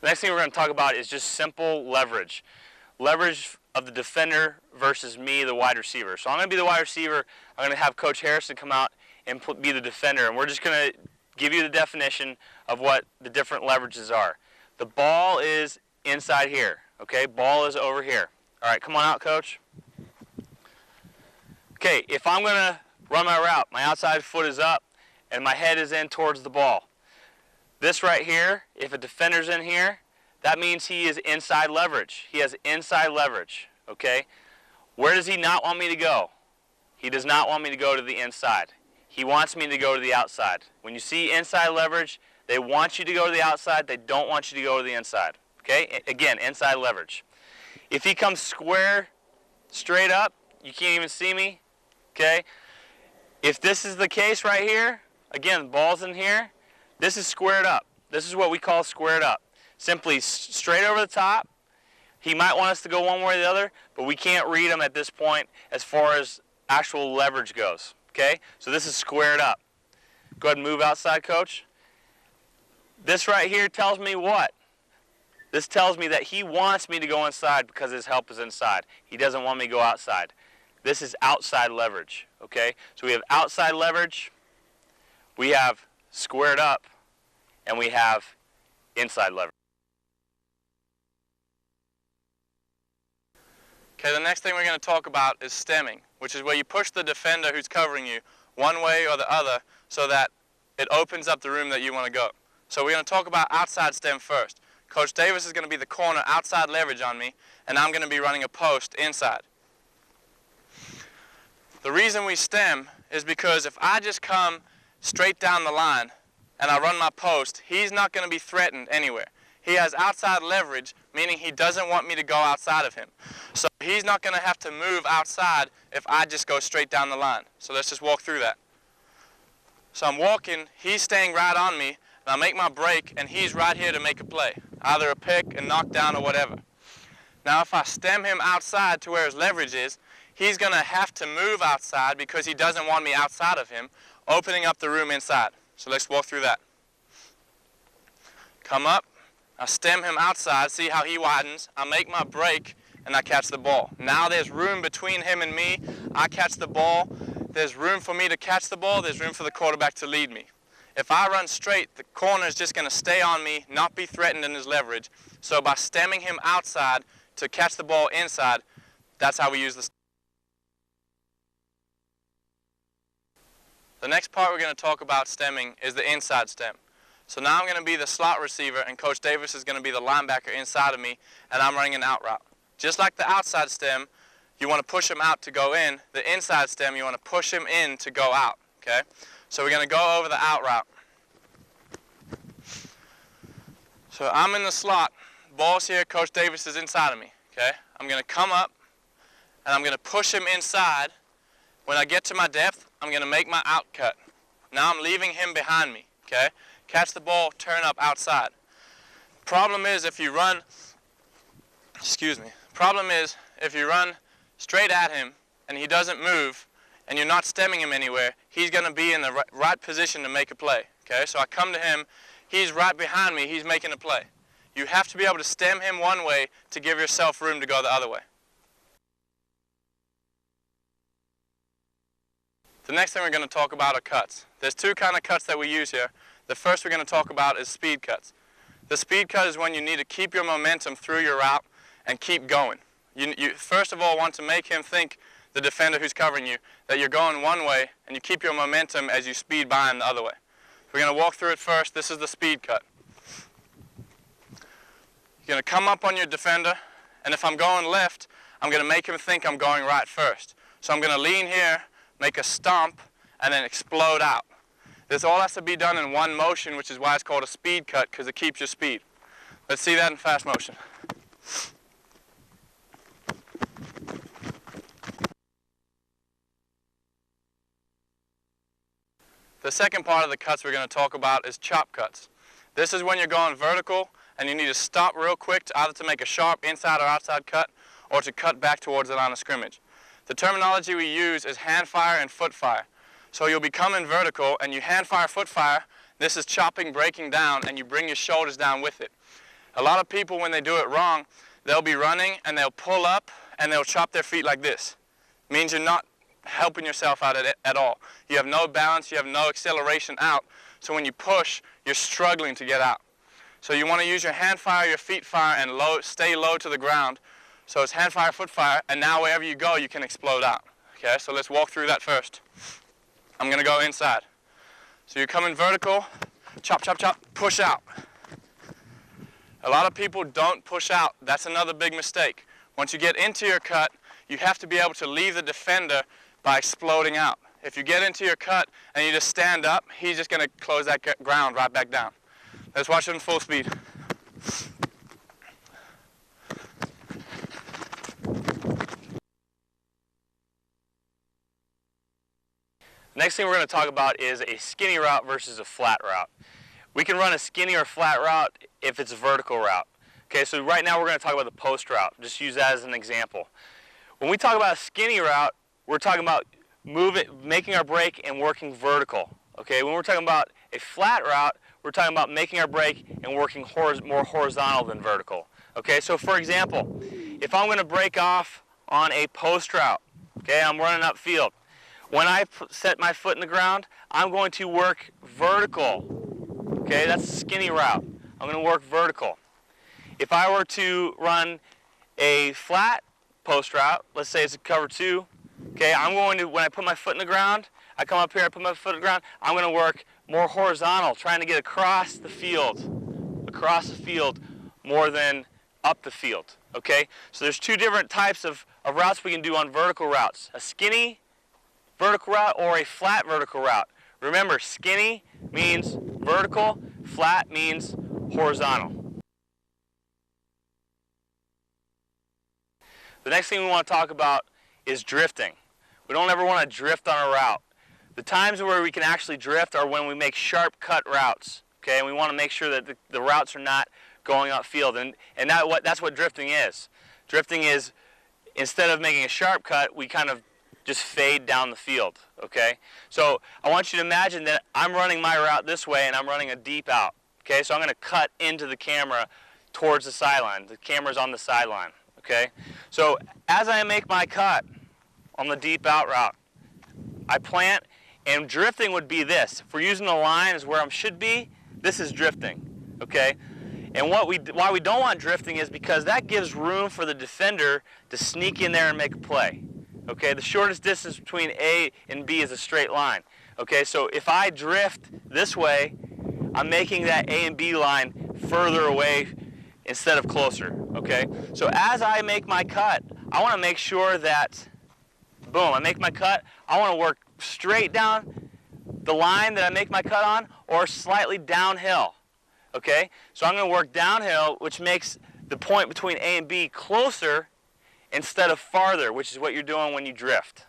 The next thing we're going to talk about is just simple leverage. Leverage of the defender versus me, the wide receiver. So I'm going to be the wide receiver. I'm going to have Coach Harrison come out and be the defender. And we're just going to give you the definition of what the different leverages are. The ball is inside here. Okay, ball is over here. All right, come on out, Coach. Okay, if I'm going to run my route, my outside foot is up and my head is in towards the ball. This right here, if a defender's in here, that means he is inside leverage. He has inside leverage, okay? Where does he not want me to go? He does not want me to go to the inside. He wants me to go to the outside. When you see inside leverage, they want you to go to the outside. They don't want you to go to the inside, okay? Again, inside leverage. If he comes square, straight up, you can't even see me, okay? If this is the case right here, again, the ball's in here, this is squared up. This is what we call squared up. Simply straight over the top. He might want us to go one way or the other, but we can't read him at this point as far as actual leverage goes. Okay? So this is squared up. Go ahead and move outside, Coach. This right here tells me what? This tells me that he wants me to go inside because his help is inside. He doesn't want me to go outside. This is outside leverage. Okay? So we have outside leverage, we have squared up, and we have inside leverage. Okay, the next thing we're going to talk about is stemming, which is where you push the defender who's covering you one way or the other so that it opens up the room that you want to go. So we're going to talk about outside stem first. Coach Davis is going to be the corner outside leverage on me, and I'm going to be running a post inside. The reason we stem is because if I just come straight down the line and I run my post, he's not going to be threatened anywhere. He has outside leverage, meaning he doesn't want me to go outside of him. So he's not going to have to move outside if I just go straight down the line. So let's just walk through that. So I'm walking, he's staying right on me, and I make my break, and he's right here to make a play, either a pick, a knockdown, or whatever. Now if I stem him outside to where his leverage is, he's going to have to move outside because he doesn't want me outside of him, opening up the room inside. So let's walk through that. Come up. I stem him outside, see how he widens. I make my break, and I catch the ball. Now there's room between him and me. I catch the ball. There's room for me to catch the ball. There's room for the quarterback to lead me. If I run straight, the corner is just going to stay on me, not be threatened in his leverage. So by stemming him outside to catch the ball inside, that's how we use the. The next part we're going to talk about stemming is the inside stem. So now I'm going to be the slot receiver, and Coach Davis is going to be the linebacker inside of me, and I'm running an out route. Just like the outside stem, you want to push him out to go in. The inside stem, you want to push him in to go out. Okay? So we're going to go over the out route. So I'm in the slot. Ball's here. Coach Davis is inside of me. Okay? I'm going to come up, and I'm going to push him inside. When I get to my depth, I'm going to make my out cut. Now I'm leaving him behind me. Okay? Catch the ball, turn up outside. Problem is if you run straight at him and he doesn't move and you're not stemming him anywhere, he's going to be in the right position to make a play. Okay, so I come to him, he's right behind me, he's making a play. You have to be able to stem him one way to give yourself room to go the other way. The next thing we're going to talk about are cuts. There's two kinds of cuts that we use here. The first we're going to talk about is speed cuts. The speed cut is when you need to keep your momentum through your route and keep going. You first of all want to make him think, the defender who's covering you, that you're going one way and you keep your momentum as you speed by him the other way. We're going to walk through it first. This is the speed cut. You're going to come up on your defender, and if I'm going left, I'm going to make him think I'm going right first. So I'm going to lean here, make a stomp, and then explode out. This all has to be done in one motion, which is why it's called a speed cut, because it keeps your speed. Let's see that in fast motion. The second part of the cuts we're going to talk about is chop cuts. This is when you're going vertical and you need to stop real quick to either to make a sharp inside or outside cut or to cut back towards the line of scrimmage. The terminology we use is hand fire and foot fire. So you'll be coming vertical and you hand fire, foot fire. This is chopping, breaking down, and you bring your shoulders down with it. A lot of people, when they do it wrong, they'll be running and they'll pull up and they'll chop their feet like this. Means you're not helping yourself out at all. You have no balance, you have no acceleration out. So when you push, you're struggling to get out. So you want to use your hand fire, your feet fire, and stay low to the ground. So it's hand fire, foot fire, and now wherever you go, you can explode out. Okay, so let's walk through that first. I'm going to go inside. So you're coming vertical, chop, chop, chop, push out. A lot of people don't push out. That's another big mistake. Once you get into your cut, you have to be able to leave the defender by exploding out. If you get into your cut and you just stand up, he's just going to close that ground right back down. Let's watch it in full speed. Next thing we're going to talk about is a skinny route versus a flat route. We can run a skinny or flat route if it's a vertical route. Okay, so right now we're going to talk about the post route. Just use that as an example. When we talk about a skinny route, we're talking about making our break and working vertical. Okay, when we're talking about a flat route, we're talking about making our break and working more horizontal than vertical. Okay, so for example, if I'm going to break off on a post route, okay, I'm running upfield. When I set my foot in the ground, I'm going to work vertical. Okay, that's a skinny route. I'm going to work vertical. If I were to run a flat post route, let's say it's a cover 2, okay, I'm going to, when I put my foot in the ground, I come up here, I put my foot in the ground, I'm going to work more horizontal, trying to get across the field more than up the field, okay? So there's two different types of routes we can do on vertical routes, a skinny vertical route or a flat vertical route. Remember, skinny means vertical, flat means horizontal. The next thing we want to talk about is drifting. We don't ever want to drift on a route. The times where we can actually drift are when we make sharp cut routes. Okay, and we want to make sure that the routes are not going upfield, and that's what drifting is. Drifting is, instead of making a sharp cut, we kind of just fade down the field. Okay, so I want you to imagine that I'm running my route this way and I'm running a deep out. Okay, so I'm going to cut into the camera towards the sideline. The camera's on the sideline. Okay, so as I make my cut on the deep out route, I plant, and drifting would be this. If we're using the line as where I should be, this is drifting. Okay, and why we don't want drifting is because that gives room for the defender to sneak in there and make a play. Okay, the shortest distance between A and B is a straight line. Okay, so if I drift this way, I'm making that A and B line further away instead of closer. Okay, so as I make my cut, I want to make sure that, boom, I make my cut, I want to work straight down the line that I make my cut on or slightly downhill. Okay, so I'm going to work downhill, which makes the point between A and B closer instead of farther, which is what you're doing when you drift.